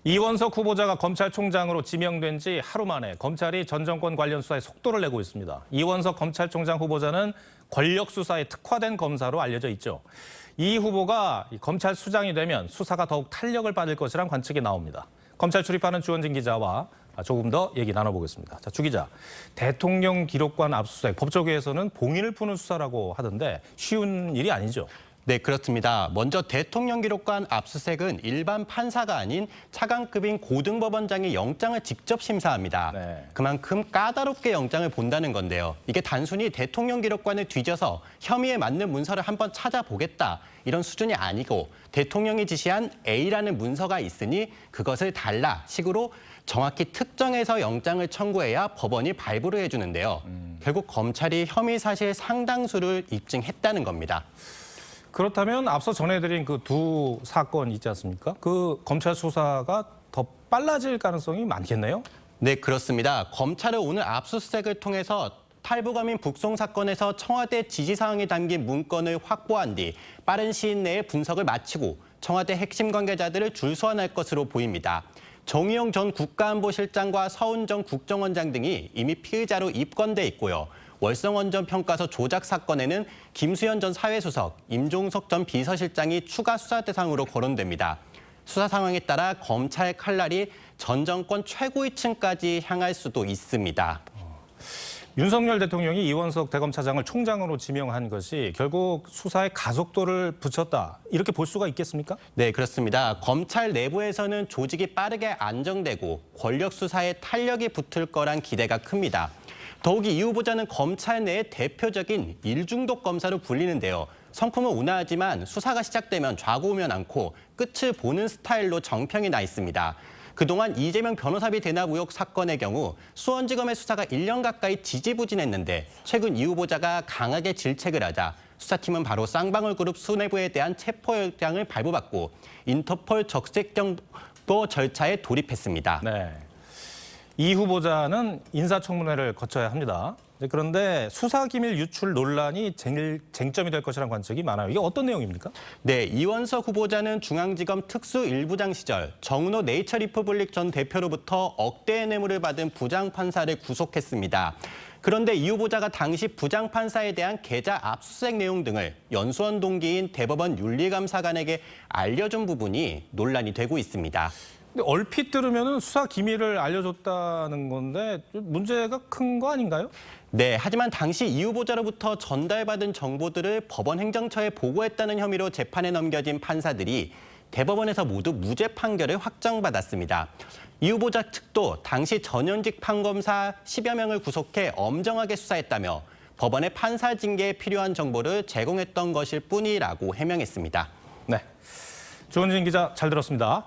이원석 후보자가 검찰총장으로 지명된 지 하루 만에 검찰이 전 정권 관련 수사에 속도를 내고 있습니다. 이원석 검찰총장 후보자는 권력 수사에 특화된 검사로 알려져 있죠. 이 후보가 검찰 수장이 되면 수사가 더욱 탄력을 받을 것이란 관측이 나옵니다. 검찰 출입하는 주원진 기자와 조금 더 얘기 나눠보겠습니다. 자, 주 기자, 대통령 기록관 압수수색 법조계에서는 봉인을 푸는 수사라고 하던데 쉬운 일이 아니죠. 네, 그렇습니다. 먼저 대통령 기록관 압수수색은 일반 판사가 아닌 차관급인 고등법원장이 영장을 직접 심사합니다. 네. 그만큼 까다롭게 영장을 본다는 건데요. 이게 단순히 대통령 기록관을 뒤져서 혐의에 맞는 문서를 한번 찾아보겠다 이런 수준이 아니고 대통령이 지시한 A라는 문서가 있으니 그것을 달라 식으로 정확히 특정해서 영장을 청구해야 법원이 발부를 해주는데요. 결국 검찰이 혐의 사실 상당수를 입증했다는 겁니다. 그렇다면 앞서 전해드린 그 두 사건 있지 않습니까? 그 검찰 수사가 더 빨라질 가능성이 많겠네요? 네, 그렇습니다. 검찰은 오늘 압수수색을 통해서 탈북어민 북송 사건에서 청와대 지시사항이 담긴 문건을 확보한 뒤 빠른 시일 내에 분석을 마치고 청와대 핵심 관계자들을 줄 소환할 것으로 보입니다. 정의용 전 국가안보실장과 서훈 전 국정원장 등이 이미 피의자로 입건돼 있고요. 월성원전평가서 조작 사건에는 김수현 전 사회수석, 임종석 전 비서실장이 추가 수사 대상으로 거론됩니다. 수사 상황에 따라 검찰 칼날이 전 정권 최고위층까지 향할 수도 있습니다. 윤석열 대통령이 이원석 대검차장을 총장으로 지명한 것이 결국 수사의 가속도를 붙였다, 이렇게 볼 수가 있겠습니까? 네, 그렇습니다. 검찰 내부에서는 조직이 빠르게 안정되고 권력 수사에 탄력이 붙을 거란 기대가 큽니다. 더욱이 이 후보자는 검찰 내의 대표적인 일중독 검사로 불리는데요. 성품은 온화하지만 수사가 시작되면 좌고우면 않고 끝을 보는 스타일로 정평이 나 있습니다. 그동안 이재명 변호사비 대납 의혹 사건의 경우 수원지검의 수사가 1년 가까이 지지부진했는데 최근 이 후보자가 강하게 질책을 하자 수사팀은 바로 쌍방울그룹 수뇌부에 대한 체포영장을 발부받고 인터폴 적색정보 절차에 돌입했습니다. 네. 이 후보자는 인사청문회를 거쳐야 합니다. 그런데 수사기밀 유출 논란이 쟁점이 될 것이라는 관측이 많아요. 이게 어떤 내용입니까? 네, 이원석 후보자는 중앙지검 특수 1부장 시절 정은호 네이처리퍼블릭 전 대표로부터 억대의 뇌물을 받은 부장판사를 구속했습니다. 그런데 이 후보자가 당시 부장판사에 대한 계좌 압수수색 내용 등을 연수원 동기인 대법원 윤리감사관에게 알려준 부분이 논란이 되고 있습니다. 근데 얼핏 들으면 수사 기밀을 알려줬다는 건데 문제가 큰 거 아닌가요? 네, 하지만 당시 이 후보자로부터 전달받은 정보들을 법원 행정처에 보고했다는 혐의로 재판에 넘겨진 판사들이 대법원에서 모두 무죄 판결을 확정받았습니다. 이 후보자 측도 당시 전현직 판검사 10여 명을 구속해 엄정하게 수사했다며 법원의 판사 징계에 필요한 정보를 제공했던 것일 뿐이라고 해명했습니다. 네, 주원진 기자 잘 들었습니다.